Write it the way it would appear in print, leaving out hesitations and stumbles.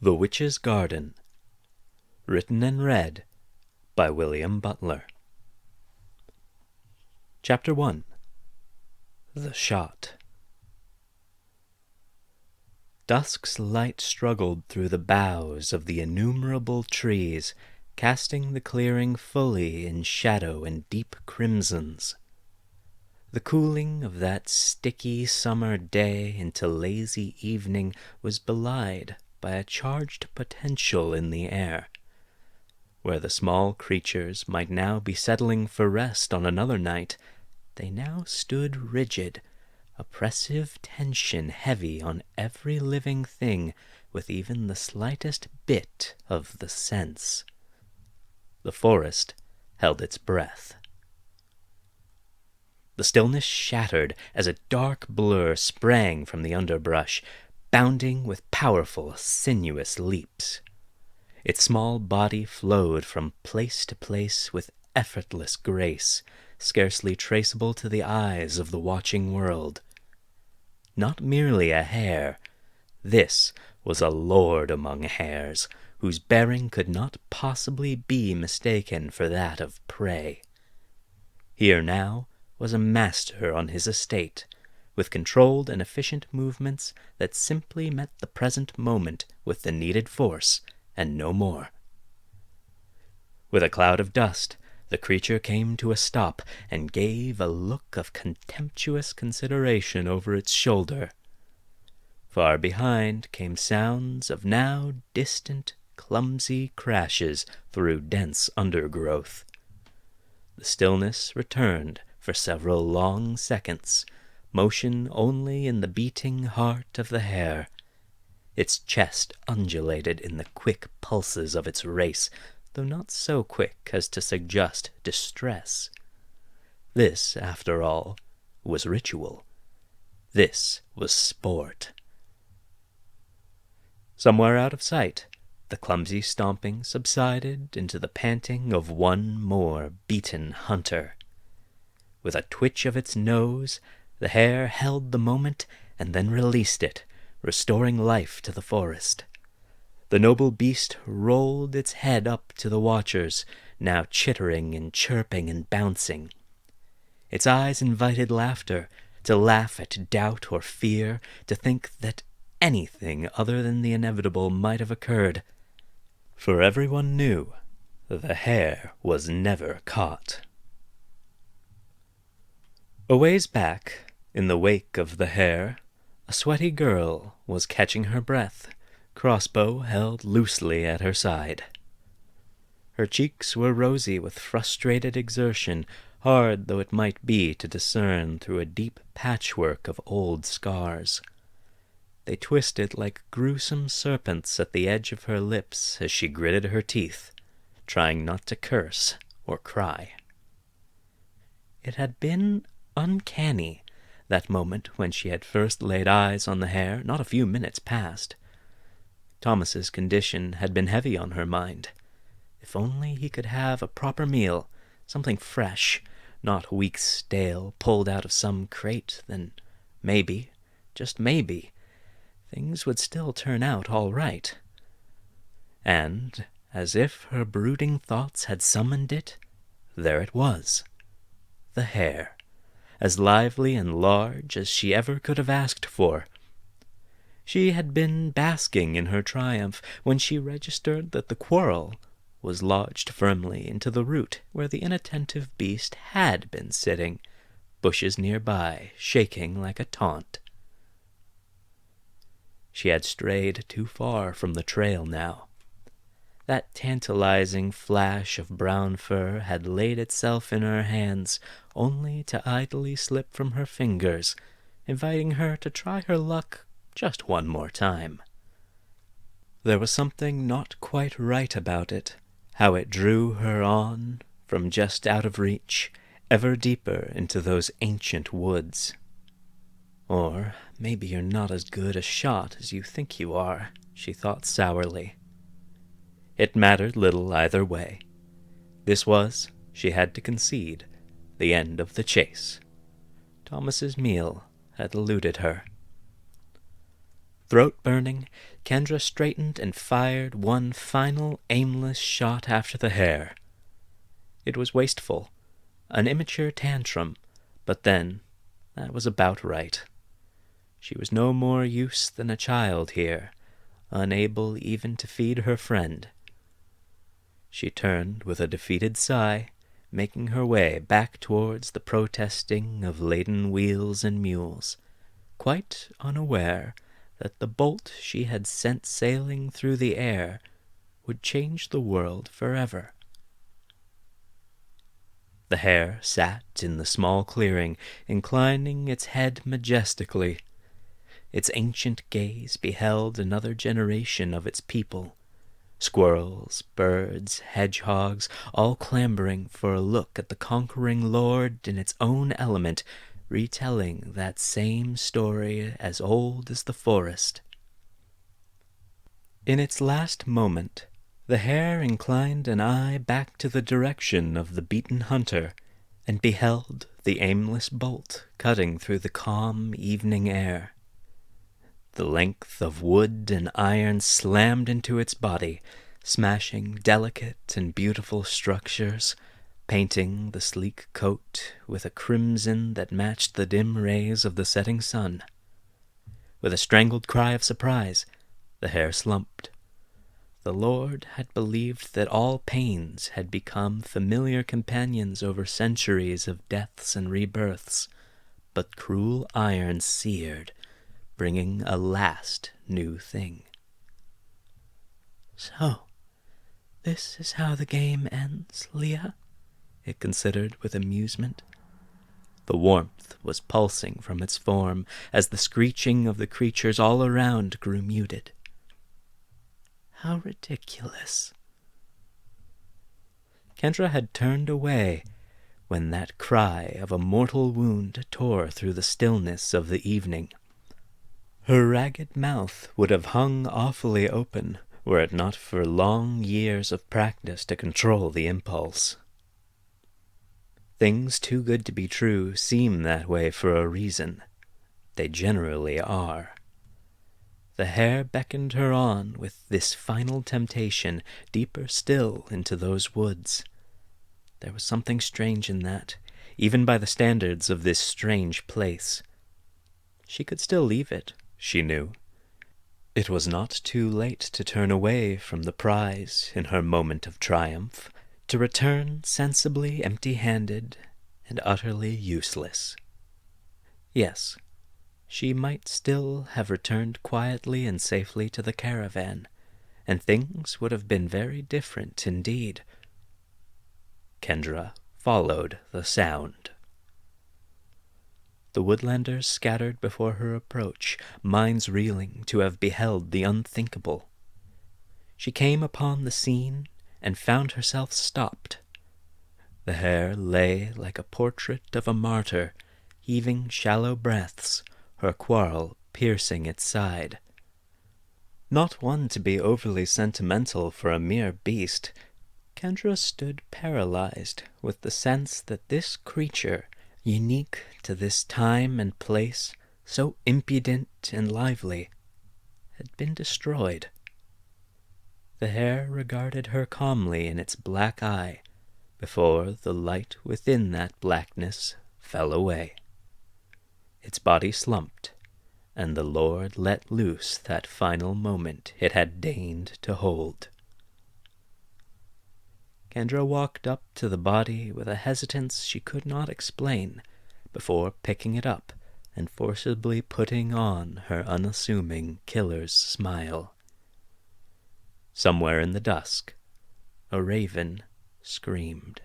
The Witch's Garden. Written and read by William Butler. Chapter 1. The Shot. Dusk's light struggled through the boughs of the innumerable trees, casting the clearing fully in shadow and deep crimsons. The cooling of that sticky summer day into lazy evening was belied by a charged potential in the air. Where the small creatures might now be settling for rest on another night, they now stood rigid, oppressive tension heavy on every living thing with even the slightest bit of the sense. The forest held its breath. The stillness shattered as a dark blur sprang from the underbrush, bounding with powerful, sinuous leaps. Its small body flowed from place to place with effortless grace, scarcely traceable to the eyes of the watching world. Not merely a hare, this was a lord among hares, whose bearing could not possibly be mistaken for that of prey. Here now was a master on his estate, with controlled and efficient movements that simply met the present moment with the needed force, and no more. With a cloud of dust, the creature came to a stop and gave a look of contemptuous consideration over its shoulder. Far behind came sounds of now distant, clumsy crashes through dense undergrowth. The stillness returned for several long seconds, motion only in the beating heart of the hare. Its chest undulated in the quick pulses of its race, though not so quick as to suggest distress. This, after all, was ritual. This was sport. Somewhere out of sight, the clumsy stomping subsided into the panting of one more beaten hunter. With a twitch of its nose, the hare held the moment and then released it, restoring life to the forest. The noble beast rolled its head up to the watchers, now chittering and chirping and bouncing. Its eyes invited laughter, to laugh at doubt or fear, to think that anything other than the inevitable might have occurred. For everyone knew the hare was never caught. A ways back, in the wake of the hare, a sweaty girl was catching her breath, crossbow held loosely at her side. Her cheeks were rosy with frustrated exertion, hard though it might be to discern through a deep patchwork of old scars. They twisted like gruesome serpents at the edge of her lips as she gritted her teeth, trying not to curse or cry. It had been uncanny, that moment when she had first laid eyes on the hare, not a few minutes past. Thomas's condition had been heavy on her mind. If only he could have a proper meal, something fresh, not weeks stale, pulled out of some crate, then maybe, just maybe, things would still turn out all right. And, as if her brooding thoughts had summoned it, there it was. The hare, as lively and large as she ever could have asked for. She had been basking in her triumph when she registered that the quarrel was lodged firmly into the root where the inattentive beast had been sitting, bushes nearby shaking like a taunt. She had strayed too far from the trail now. That tantalizing flash of brown fur had laid itself in her hands, only to idly slip from her fingers, inviting her to try her luck just one more time. There was something not quite right about it, how it drew her on, from just out of reach, ever deeper into those ancient woods. Or maybe you're not as good a shot as you think you are, she thought sourly. It mattered little either way. This was, she had to concede, the end of the chase. Thomas's meal had eluded her. Throat burning, Kendra straightened and fired one final aimless shot after the hare. It was wasteful, an immature tantrum, but then that was about right. She was no more use than a child here, unable even to feed her friend. She turned with a defeated sigh, making her way back towards the protesting of laden wheels and mules, quite unaware that the bolt she had sent sailing through the air would change the world forever. The hare sat in the small clearing, inclining its head majestically. Its ancient gaze beheld another generation of its people, squirrels, birds, hedgehogs, all clambering for a look at the conquering lord in its own element, retelling that same story as old as the forest. In its last moment, the hare inclined an eye back to the direction of the beaten hunter, and beheld the aimless bolt cutting through the calm evening air. The length of wood and iron slammed into its body, smashing delicate and beautiful structures, painting the sleek coat with a crimson that matched the dim rays of the setting sun. With a strangled cry of surprise, the hare slumped. The Lord had believed that all pains had become familiar companions over centuries of deaths and rebirths, but cruel iron seared, bringing a last new thing. "So, this is how the game ends, Leah?" it considered with amusement. The warmth was pulsing from its form as the screeching of the creatures all around grew muted. How ridiculous. Kendra had turned away when that cry of a mortal wound tore through the stillness of the evening. Her ragged mouth would have hung awfully open were it not for long years of practice to control the impulse. Things too good to be true seem that way for a reason. They generally are. The hare beckoned her on with this final temptation, deeper still into those woods. There was something strange in that, even by the standards of this strange place. She could still leave it, she knew. It was not too late to turn away from the prize in her moment of triumph, to return sensibly empty-handed and utterly useless. Yes, she might still have returned quietly and safely to the caravan, and things would have been very different indeed. Kendra followed the sound. The woodlanders scattered before her approach, minds reeling to have beheld the unthinkable. She came upon the scene and found herself stopped. The hare lay like a portrait of a martyr, heaving shallow breaths, her quarrel piercing its side. Not one to be overly sentimental for a mere beast, Kendra stood paralyzed with the sense that this creature, unique to this time and place, so impudent and lively, had been destroyed. The hare regarded her calmly in its black eye, before the light within that blackness fell away. Its body slumped, and the Lord let loose that final moment it had deigned to hold. Kendra walked up to the body with a hesitance she could not explain, before picking it up and forcibly putting on her unassuming killer's smile. Somewhere in the dusk, a raven screamed.